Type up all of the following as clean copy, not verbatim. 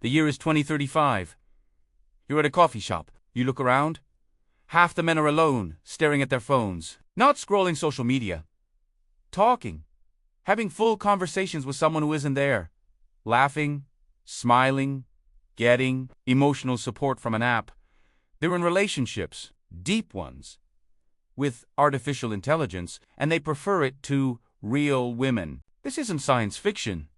The year is 2035. You're at a coffee shop. You look around. Half the men are alone, staring at their phones, not scrolling social media. Talking. Having full conversations with someone who isn't there. Laughing, smiling, getting emotional support from an app. They're in relationships, deep ones, with artificial intelligence, and they prefer it to real women. This isn't science fiction.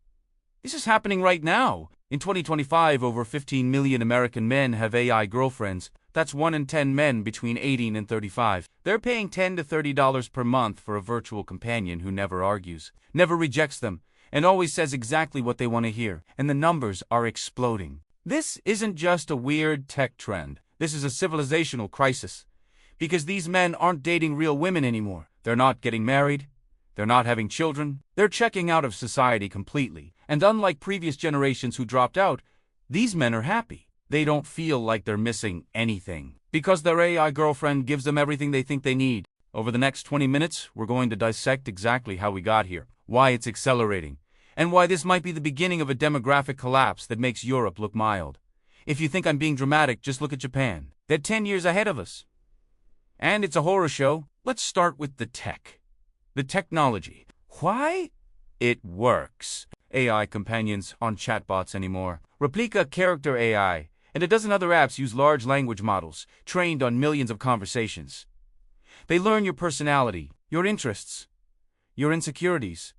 This is happening right now. In 2025, over 15 million American men have AI girlfriends. That's 1 in 10 men between 18 and 35. They're paying $10 to $30 per month for a virtual companion who never argues, never rejects them, and always says exactly what they want to hear. And the numbers are exploding. This isn't just a weird tech trend. This is a civilizational crisis. Because these men aren't dating real women anymore. They're not getting married. They're not having children. They're checking out of society completely. And unlike previous generations who dropped out, these men are happy. They don't feel like they're missing anything, because their AI girlfriend gives them everything they think they need. Over the next 20 minutes, we're going to dissect exactly how we got here, why it's accelerating, and why this might be the beginning of a demographic collapse that makes Europe look mild. If you think I'm being dramatic, just look at Japan. They're 10 years ahead of us. And it's a horror show. Let's start with the tech. The technology. Why? It works. AI companions aren't chatbots anymore. Replika character AI and a dozen other apps use large language models trained on millions of conversations. They learn your personality, your interests, your insecurities.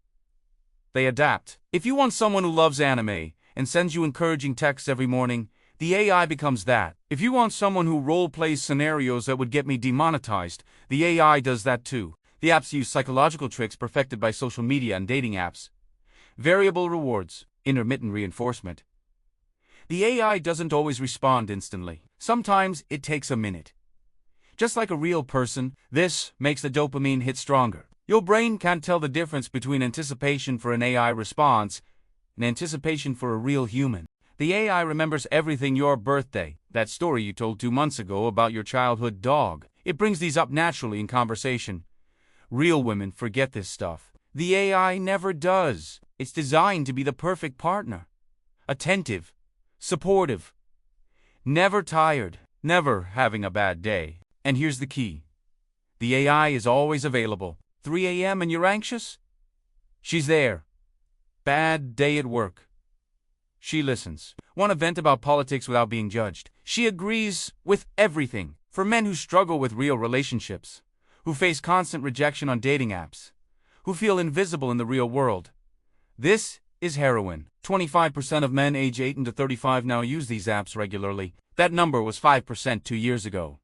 They adapt. If you want someone who loves anime and sends you encouraging texts every morning, the AI becomes that. If you want someone who role-plays scenarios that would get me demonetized, the AI does that too. The apps use psychological tricks perfected by social media and dating apps. Variable rewards, intermittent reinforcement. The AI doesn't always respond instantly. Sometimes it takes a minute. Just like a real person, this makes the dopamine hit stronger. Your brain can't tell the difference between anticipation for an AI response and anticipation for a real human. The AI remembers everything: your birthday, that story you told 2 months ago about your childhood dog. It brings these up naturally in conversation. Real women forget this stuff. The AI never does. It's designed to be the perfect partner. Attentive, supportive, never tired, never having a bad day. And here's the key. The AI is always available. 3 a.m. and you're anxious? She's there. Bad day at work. She listens. Want to vent about politics without being judged? She agrees with everything. For men who struggle with real relationships, who face constant rejection on dating apps, who feel invisible in the real world, this is heroin. 25% of men age 18 to 35 now use these apps regularly. That number was 5% 2 years ago.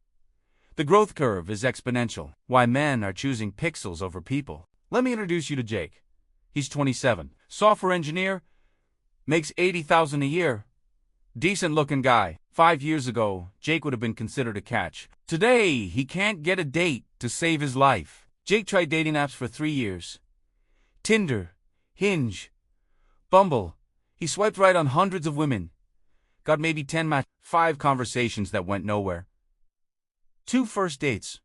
The growth curve is exponential. Why men are choosing pixels over people. Let me introduce you to Jake. He's 27. Software engineer. Makes $80,000 a year. Decent-looking guy. 5 years ago, Jake would have been considered a catch. Today, he can't get a date to save his life. Jake tried dating apps for 3 years. Tinder, Hinge, Bumble. He swiped right on hundreds of women. Got maybe 10 matches. 5 conversations that went nowhere. 2 first dates.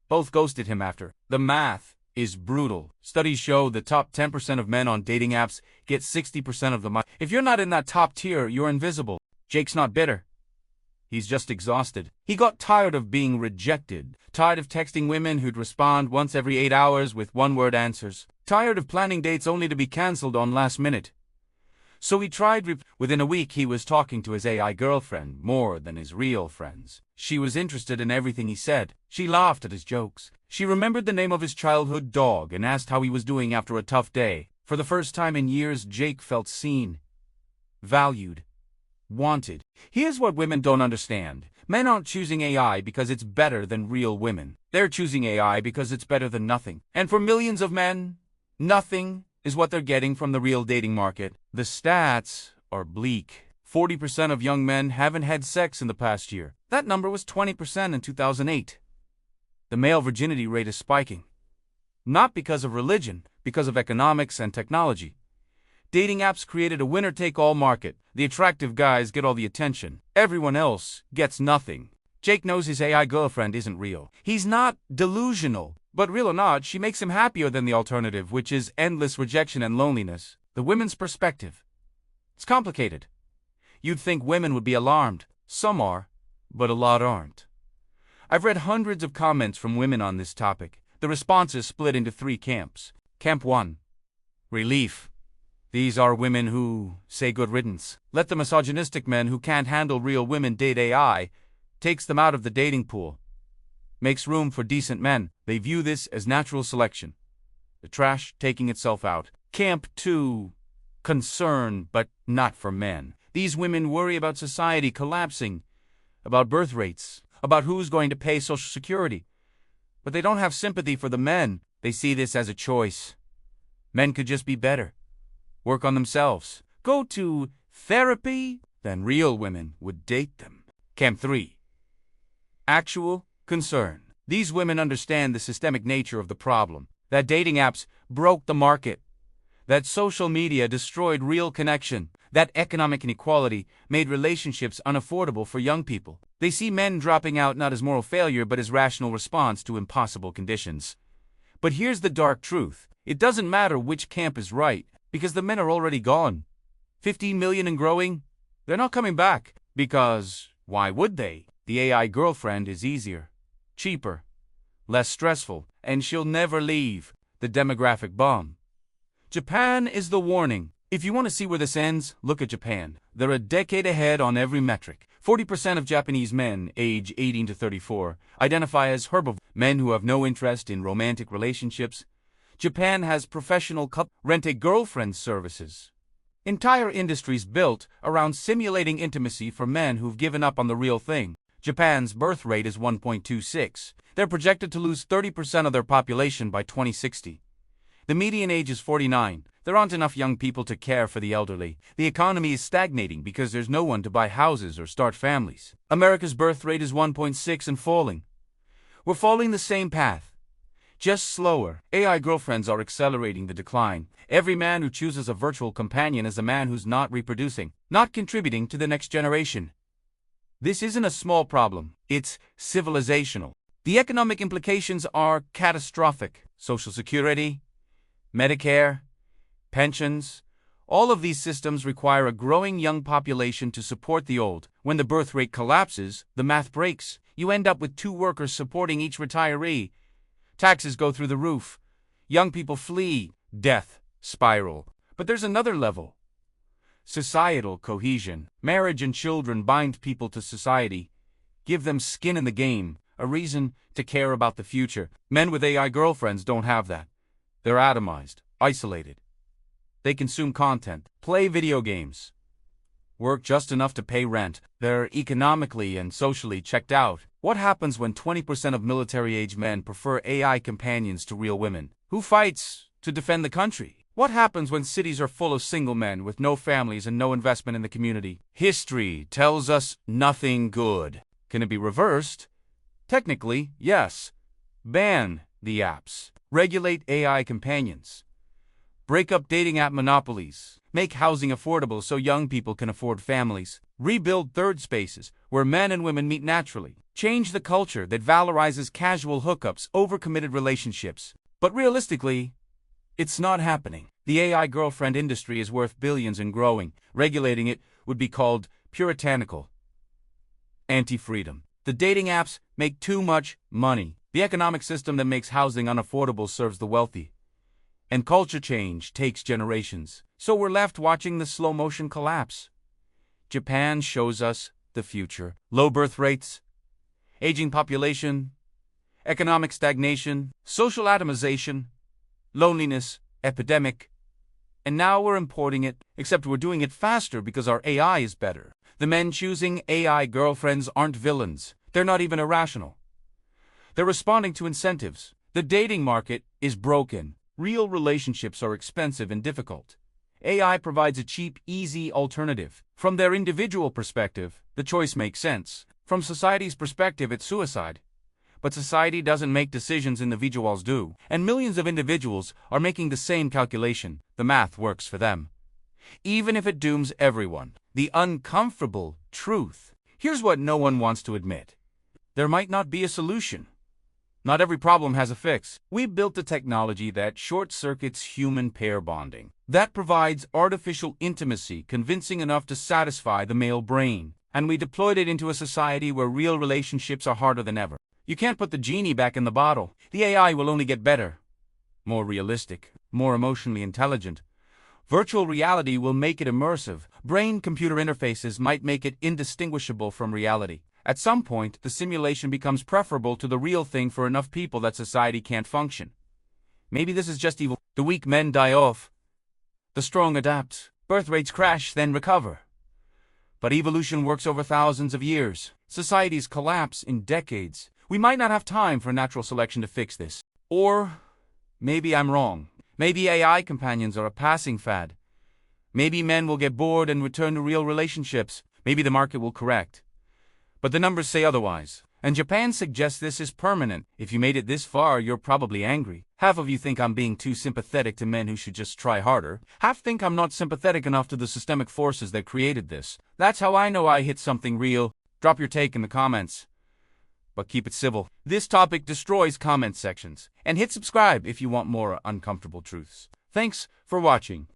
Both ghosted him after. The math is brutal. Studies show the top 10% of men on dating apps get 60% of the money. If you're not in that top tier, you're invisible. Jake's not bitter. He's just exhausted. He got tired of being rejected, tired of texting women who'd respond once every 8 hours with one-word answers, tired of planning dates only to be cancelled on last minute. So he tried. Within a week, he was talking to his AI girlfriend more than his real friends. She was interested in everything he said. She laughed at his jokes. She remembered the name of his childhood dog and asked how he was doing after a tough day. For the first time in years, Jake felt seen, valued, wanted. Here's what women don't understand. Men aren't choosing AI because it's better than real women. They're choosing AI because it's better than nothing. And for millions of men, nothing is what they're getting from the real dating market. The stats are bleak. 40% of young men haven't had sex in the past year. That number was 20% in 2008. The male virginity rate is spiking. Not because of religion, because of economics and technology. Dating apps created a winner-take-all market. The attractive guys get all the attention. Everyone else gets nothing. Jake knows his AI girlfriend isn't real. He's not delusional. But real or not, she makes him happier than the alternative, which is endless rejection and loneliness. The women's perspective. It's complicated. you'd think women would be alarmed. Some are, but a lot aren't. I've read hundreds of comments from women on this topic. The responses split into three camps. Camp 1. Relief. These are women who say good riddance. Let the misogynistic men who can't handle real women date AI. Takes them out of the dating pool. Makes room for decent men. They view this as natural selection. The trash taking itself out. Camp 2. Concern, but not for men. These women worry about society collapsing, about birth rates, about who's going to pay Social Security. But they don't have sympathy for the men. They see this as a choice. Men could just be better. Work on themselves. Go to therapy. Then real women would date them. Camp 3. Actual concern. These women understand the systemic nature of the problem. That dating apps broke the market. That social media destroyed real connection. That economic inequality made relationships unaffordable for young people. They see men dropping out not as moral failure but as rational response to impossible conditions. But here's the dark truth. It doesn't matter which camp is right, because the men are already gone. 15 million and growing? They're not coming back. Because, why would they? The AI girlfriend is easier, cheaper, less stressful, and she'll never leave. The demographic bomb. Japan is the warning. If you want to see where this ends, look at Japan. They're a decade ahead on every metric. 40% of Japanese men, age 18 to 34, identify as herbivores, men who have no interest in romantic relationships. Japan has professional rent-a-girlfriend services. Entire industries built around simulating intimacy for men who've given up on the real thing. Japan's birth rate is 1.26. They're projected to lose 30% of their population by 2060. The median age is 49. There aren't enough young people to care for the elderly. The economy is stagnating because there's no one to buy houses or start families. America's birth rate is 1.6 and falling. We're following the same path, just slower. AI girlfriends are accelerating the decline. Every man who chooses a virtual companion is a man who's not reproducing, not contributing to the next generation. This isn't a small problem. It's civilizational. The economic implications are catastrophic. Social Security, Medicare, pensions, all of these systems require a growing young population to support the old. When the birth rate collapses, the math breaks. You end up with 2 workers supporting each retiree. Taxes go through the roof. Young people flee. Death spiral. But there's another level. Societal cohesion. Marriage and children bind people to society, give them skin in the game, a reason to care about the future. Men with AI girlfriends don't have that. They're atomized, isolated. They consume content, play video games, work just enough to pay rent. They're economically and socially checked out. What happens when 20% of military-age men prefer AI companions to real women? Who fights to defend the country? What happens when cities are full of single men with no families and no investment in the community? History tells us nothing good. Can it be reversed? Technically, yes. Ban the apps. Regulate AI companions. Break up dating app monopolies. Make housing affordable so young people can afford families. Rebuild third spaces where men and women meet naturally. Change the culture that valorizes casual hookups over committed relationships. But realistically, it's not happening. The AI girlfriend industry is worth billions and growing. Regulating it would be called puritanical. Anti-freedom. The dating apps make too much money. The economic system that makes housing unaffordable serves the wealthy. And culture change takes generations. So we're left watching the slow-motion collapse. Japan shows us the future. Low birth rates, aging population, economic stagnation, social atomization, loneliness, epidemic. And now we're importing it, except we're doing it faster because our AI is better. The men choosing AI girlfriends aren't villains. They're not even irrational. They're responding to incentives. The dating market is broken. Real relationships are expensive and difficult. AI provides a cheap, easy alternative. From their individual perspective, the choice makes sense. From society's perspective, it's suicide. But society doesn't make decisions, individuals do. And millions of individuals are making the same calculation. The math works for them. Even if it dooms everyone. The uncomfortable truth. Here's what no one wants to admit. There might not be a solution. Not every problem has a fix. We built a technology that short-circuits human pair bonding, that provides artificial intimacy convincing enough to satisfy the male brain, and we deployed it into a society where real relationships are harder than ever. You can't put the genie back in the bottle. The AI will only get better, more realistic, more emotionally intelligent. Virtual reality will make it immersive. Brain-computer interfaces might make it indistinguishable from reality. At some point, the simulation becomes preferable to the real thing for enough people that society can't function. Maybe this is just evil. The weak men die off. The strong adapt. Birth rates crash, then recover. But evolution works over thousands of years. Societies collapse in decades. We might not have time for natural selection to fix this. Or maybe I'm wrong. Maybe AI companions are a passing fad. Maybe men will get bored and return to real relationships. Maybe the market will correct. But the numbers say otherwise. And Japan suggests this is permanent. If you made it this far, you're probably angry. Half of you think I'm being too sympathetic to men who should just try harder. Half think I'm not sympathetic enough to the systemic forces that created this. That's how I know I hit something real. Drop your take in the comments. But keep it civil. This topic destroys comment sections. And hit subscribe if you want more uncomfortable truths. Thanks for watching.